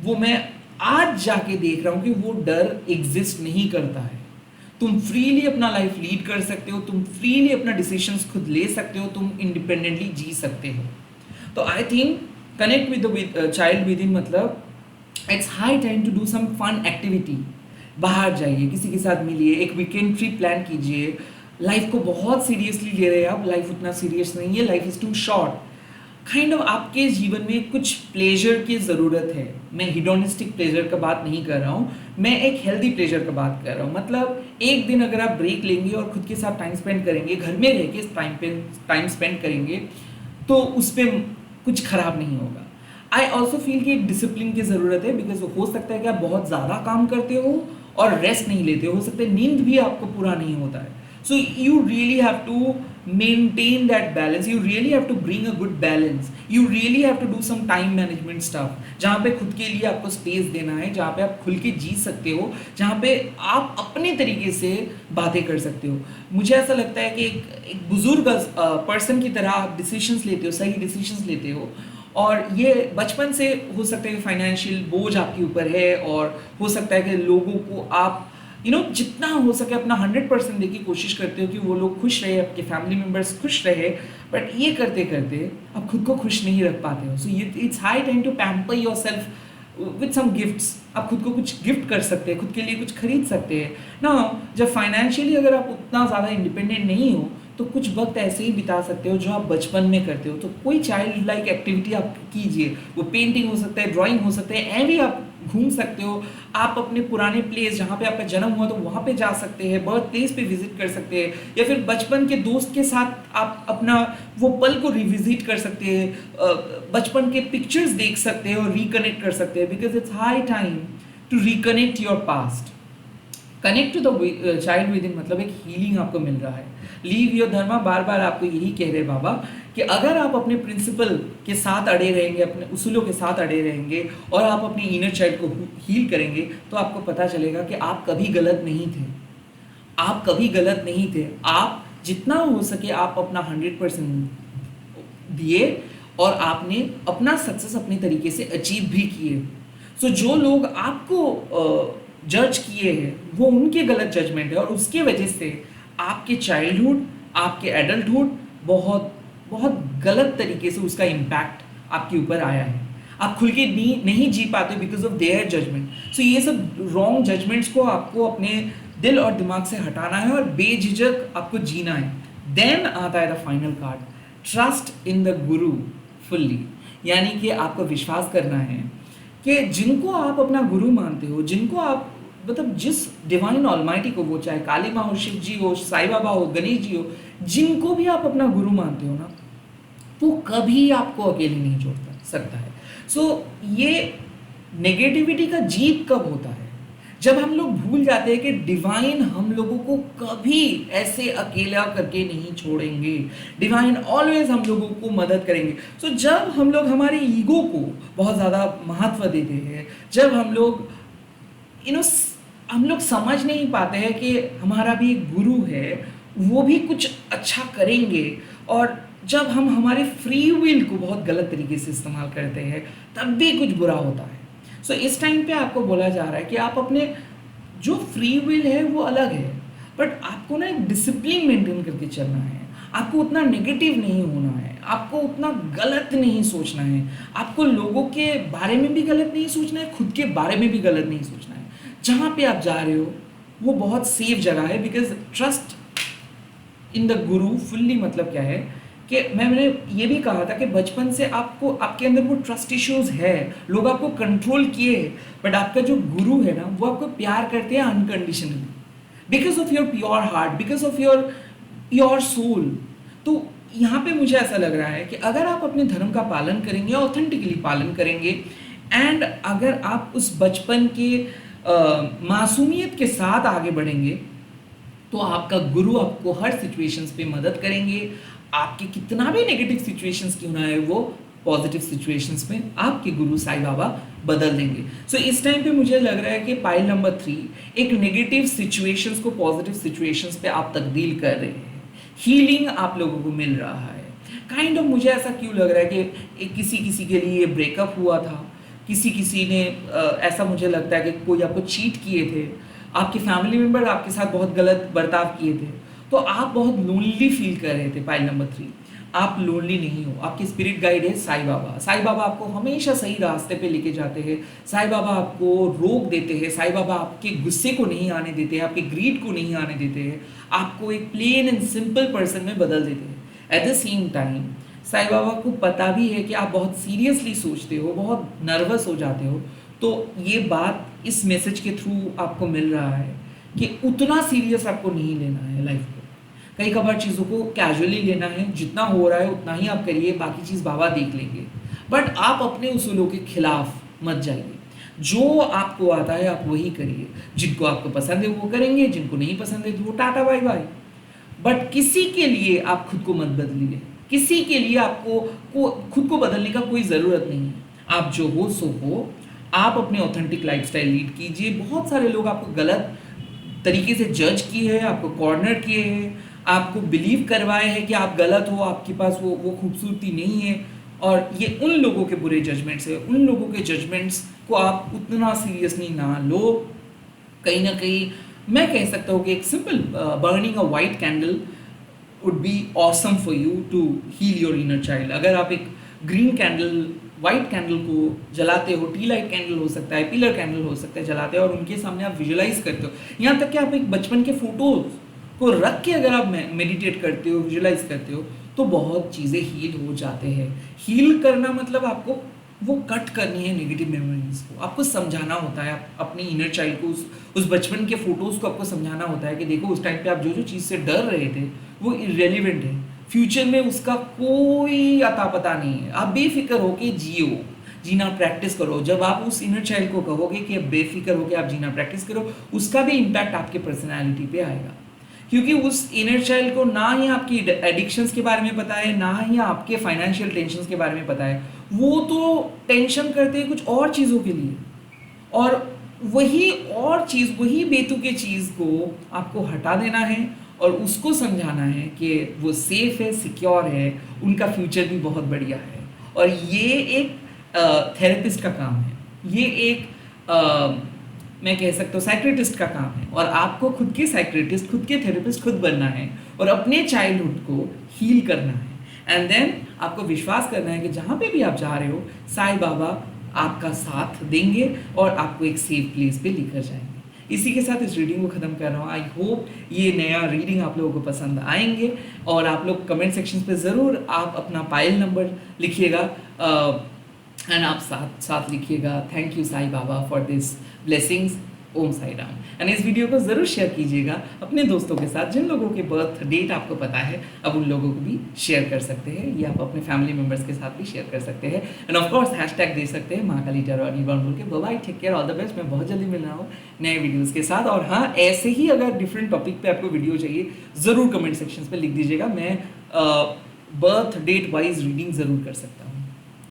वो मैं आज जाके देख रहा हूँ कि वो डर एग्जिस्ट नहीं करता है। तुम फ्रीली अपना लाइफ लीड कर सकते हो, तुम फ्रीली अपना डिसीजंस खुद ले सकते हो, तुम इंडिपेंडेंटली जी सकते हो। तो I think connect with the child within मतलब it's high time to do some fun activity. बाहर जाइए, किसी के साथ मिलिए, एक वीकेंड ट्रिप प्लान कीजिए। लाइफ को बहुत सीरियसली ले रहे हैं आप, लाइफ उतना सीरियस नहीं है, life is too short. Kind of आपके जीवन में कुछ प्लेजर की ज़रूरत है। मैं हिडोनिस्टिक प्लेजर का बात नहीं कर रहा हूँ, मैं एक हेल्दी प्लेजर का बात कर रहा हूँ। मतलब एक दिन अगर आप ब्रेक लेंगे और खुद के साथ टाइम स्पेंड करेंगे, घर में रह के टाइम स्पेंड करेंगे, तो उस पर कुछ खराब नहीं होगा। आई ऑल्सो फील कि एक डिसिप्लिन की ज़रूरत है, बिकॉज हो सकता है कि आप बहुत ज़्यादा काम करते हो और रेस्ट नहीं लेते हो सकता है नींद भी आपको पूरा नहीं होता है। So you really have to maintain that balance, you really have to bring a good balance, you really have to do some time management stuff, जहाँ पे खुद के लिए आपको स्पेस देना है, जहाँ पे आप खुल के जी सकते हो, जहाँ पे आप अपने तरीके से बातें कर सकते हो। मुझे ऐसा लगता है कि एक बुजुर्ग पर्सन की तरह आप डिसीजंस लेते हो, सही डिसीजंस लेते हो। और ये बचपन से हो सकता है कि फाइनेंशियल बोझ आपके ऊपर है, और हो सकता है कि लोगों को आप जितना हो सके अपना 100% देने की कोशिश करते हो कि वो लोग खुश रहे, आपके फैमिली मेम्बर्स खुश रहे, बट ये करते करते आप खुद को खुश नहीं रख पाते हो। So it's high time to pamper yourself with some gifts. आप खुद को कुछ गिफ्ट कर सकते हैं, खुद के लिए कुछ खरीद सकते हैं ना। जब फाइनेंशियली अगर आप उतना ज़्यादा इंडिपेंडेंट नहीं हो, तो कुछ वक्त ऐसे ही बिता सकते हो जो आप बचपन में करते हो। तो कोई चाइल्ड लाइक एक्टिविटी आप कीजिए, वो पेंटिंग हो सकता है, ड्राइंग हो सकता है, ऐ भी आप घूम सकते हो। आप अपने पुराने प्लेस जहाँ पे आपका जन्म हुआ तो वहाँ पे जा सकते हैं, बर्थ प्लेस पे विजिट कर सकते हैं, या फिर बचपन के दोस्त के साथ आप अपना वो पल को रिविजिट कर सकते हैं, बचपन के पिक्चर्स देख सकते हैं और रिकनेक्ट कर सकते हैं, because it's high time to reconnect your past. Connect to the child within मतलब एक हीलिंग आपको मिल रहा है। लीव योर धर्मा, बार बार आपको यही कह रहे बाबा कि अगर आप अपने प्रिंसिपल के साथ अड़े रहेंगे, अपने उसूलों के साथ अड़े रहेंगे, और आप अपने इनर चाइल्ड को हील करेंगे, तो आपको पता चलेगा कि आप कभी गलत नहीं थे। आप कभी गलत नहीं थे। आप जितना हो सके आप अपना 100% दिए, और आपने अपना सक्सेस अपने तरीके से अचीव भी किए। सो जो लोग आपको जज किए हैं वो उनके गलत जजमेंट है, और उसके वजह से आपके चाइल्डहुड, आपके एडल्टहुड बहुत बहुत गलत तरीके से उसका इम्पैक्ट आपके ऊपर आया है। आप खुल के नहीं जी पाते बिकॉज ऑफ देयर जजमेंट। सो ये सब रॉन्ग जजमेंट्स को आपको अपने दिल और दिमाग से हटाना है, और बेझिझक आपको जीना है। देन आता है the final card, trust in the Guru fully. यानी कि आपको विश्वास करना है कि जिनको आप अपना गुरु मानते हो, जिनको आप मतलब जिस डिवाइन ऑलमाइटी को, वो चाहे काली माँ हो, शिव जी हो, साईं बाबा हो, गणेश जी हो, जिनको भी आप अपना गुरु मानते हो ना, वो कभी आपको अकेले नहीं छोड़ सकता है। सो ये नेगेटिविटी का जीत कब होता है? जब हम लोग भूल जाते हैं कि डिवाइन हम लोगों को कभी ऐसे अकेला करके नहीं छोड़ेंगे, डिवाइन ऑलवेज हम लोगों को मदद करेंगे। सो जब हम लोग हमारे ईगो को बहुत ज़्यादा महत्व देते हैं, जब हम लोग हम लोग समझ नहीं पाते हैं कि हमारा भी एक गुरु है, वो भी कुछ अच्छा करेंगे, और जब हम हमारे फ्री विल को बहुत गलत तरीके से इस्तेमाल करते हैं, तब भी कुछ बुरा होता है। सो इस टाइम पे आपको बोला जा रहा है कि आप अपने जो फ्री विल है वो अलग है, बट आपको ना एक डिसिप्लिन मेंटेन करके चलना है। आपको उतना नेगेटिव नहीं होना है, आपको उतना गलत नहीं सोचना है, आपको लोगों के बारे में भी गलत नहीं सोचना है, खुद के बारे में भी गलत नहीं सोचना है। जहाँ पे आप जा रहे हो वो बहुत सेफ जगह है, because trust in the Guru fully मतलब क्या है कि मैंने ये भी कहा था कि बचपन से आपको आपके अंदर वो ट्रस्ट इश्यूज है, लोग आपको कंट्रोल किए, बट आपका जो गुरु है ना वो आपको प्यार करते हैं unconditionally, because of your pure heart, because of your pure soul. तो यहाँ पे मुझे ऐसा लग रहा है कि अगर आप अपने धर्म का पालन करेंगे, ऑथेंटिकली पालन करेंगे, एंड अगर आप उस बचपन के मासूमियत के साथ आगे बढ़ेंगे, तो आपका गुरु आपको हर सिचुएशंस पे मदद करेंगे। आपके कितना भी नेगेटिव सिचुएशंस क्यों ना है, वो पॉजिटिव सिचुएशंस में आपके गुरु साईं बाबा बदल देंगे। सो इस टाइम पे मुझे लग रहा है कि पाइल नंबर 3, एक नेगेटिव सिचुएशंस को पॉजिटिव सिचुएशंस पे आप तब्दील कर रहे हैं, हीलिंग आप लोगों को मिल रहा है। काइंड ऑफ मुझे ऐसा क्यों लग रहा है कि किसी के लिए ब्रेकअप हुआ था, किसी ने ऐसा मुझे लगता है कि कोई आपको चीट किए थे, आपके फैमिली मेंबर आपके साथ बहुत गलत बर्ताव किए थे, तो आप बहुत लोनली फील कर रहे थे। पाइल नंबर 3, आप लोनली नहीं हो। आपकी स्पिरिट गाइड है साईं बाबा। साईं बाबा आपको हमेशा सही रास्ते पे लेके जाते हैं। साईं बाबा आपको रोक देते हैं। साईं बाबा आपके गुस्से को नहीं आने देते हैं, आपके ग्रीड को नहीं आने देते हैं, आपको एक प्लेन एंड सिंपल पर्सन में बदल देते हैं। At the same time Sai Baba को पता भी है कि आप बहुत सीरियसली सोचते हो, बहुत नर्वस हो जाते हो, तो ये बात इस मैसेज के थ्रू आपको मिल रहा है कि उतना सीरियस आपको नहीं लेना है लाइफ को। कई कभार चीज़ों को कैजुअली लेना है, जितना हो रहा है उतना ही आप करिए, बाकी चीज़ बाबा देख लेंगे। बट आप अपने उसूलों के खिलाफ मत जाइए। जो आपको आता है आप वही करिए। जिनको आपको पसंद है वो करेंगे, जिनको नहीं पसंद है तो वो टाटा बाय बाय। बट किसी के लिए आप खुद को मत बदलिए। किसी के लिए आपको खुद को बदलने का कोई ज़रूरत नहीं है। आप जो हो सो हो। आप अपने ऑथेंटिक लाइफस्टाइल लीड कीजिए। बहुत सारे लोग आपको गलत तरीके से जज किए हैं, आपको कॉर्नर किए हैं, आपको बिलीव करवाए हैं कि आप गलत हो, आपके पास वो खूबसूरती नहीं है। और ये उन लोगों के बुरे जजमेंट्स है। उन लोगों के जजमेंट्स को आप उतना सीरियसली ना लो। कहीं ना कहीं मैं कह सकता हूँ कि एक simple burning a white candle would be awesome for you to heal your inner child. अगर आप एक ग्रीन कैंडल, वाइट कैंडल को जलाते हो, टी लाइट कैंडल हो सकता है, पिलर कैंडल हो सकता है, जलाते हो और उनके सामने आप विजुलाइज करते हो, यहाँ तक कि आप एक बचपन के फोटोज को रख के अगर आप मेडिटेट करते हो, विजुलाइज करते हो, तो बहुत चीज़ें हील हो जाते हैं। हील करना मतलब आपको वो कट करनी है नेगेटिव मेमोरीज को। आपको समझाना होता है अपनी इनर चाइल्ड को, उस बचपन के फोटोज़ को आपको समझाना होता है कि देखो उस टाइम पे आप जो जो चीज़ से डर रहे थे वो इरेलीवेंट है। फ्यूचर में उसका कोई अता पता नहीं है। आप बेफिक्र होके जियो, जीना प्रैक्टिस करो। जब आप उस इनर चाइल्ड को कहोगे कि बेफिक्र होके आप जीना प्रैक्टिस करो, उसका भी इम्पैक्ट आपके पर्सनैलिटी पे आएगा। क्योंकि उस इनर चाइल्ड को ना ही आपकी एडिक्शंस के बारे में पता है, ना ही आपके फाइनेंशियल टेंशन्स के बारे में पता है। वो तो टेंशन करते हैं कुछ और चीज़ों के लिए, और वही और चीज़, वही बेतुके चीज़ को आपको हटा देना है और उसको समझाना है कि वो सेफ है, सिक्योर है, उनका फ्यूचर भी बहुत बढ़िया है। और ये एक थेरेपिस्ट का काम है। ये एक मैं कह सकता हूँ साइक्रेटिस्ट का काम है। और आपको खुद के साइक्रेटिस्ट, खुद के थेरेपिस्ट खुद बनना है और अपने चाइल्डहुड को हील करना है। एंड देन आपको विश्वास करना है कि जहाँ पे भी आप जा रहे हो, साईं बाबा आपका साथ देंगे और आपको एक सेफ प्लेस पे लेकर जाएंगे। इसी के साथ इस रीडिंग को ख़त्म कर रहा हूँ। आई होप ये नया रीडिंग आप लोगों को पसंद आएंगे। और आप लोग कमेंट सेक्शन पे ज़रूर आप अपना पायल नंबर लिखिएगा एंड आप साथ लिखिएगा thank you Sai Baba for this blessings. Om Sai Ram. And इस वीडियो को ज़रूर शेयर कीजिएगा अपने दोस्तों के साथ। जिन लोगों के बर्थ डेट आपको पता है, अब उन लोगों को भी शेयर कर सकते हैं, या आप अपने फैमिली मेम्बर्स के साथ भी शेयर कर सकते हैं। एंड ऑफ कोर्स हैशटैग दे सकते हैं महाकाली टैरो रीबॉर्न बोल के। Bye, take care, all the best. मैं बहुत जल्दी मिल रहा हूँ नए वीडियोज़ के साथ। और हाँ, ऐसे ही अगर डिफरेंट टॉपिक पर आपको वीडियो चाहिए, ज़रूर कमेंट सेक्शन पर लिख दीजिएगा। मैं बर्थ डेट वाइज रीडिंग ज़रूर कर सकता हूँ।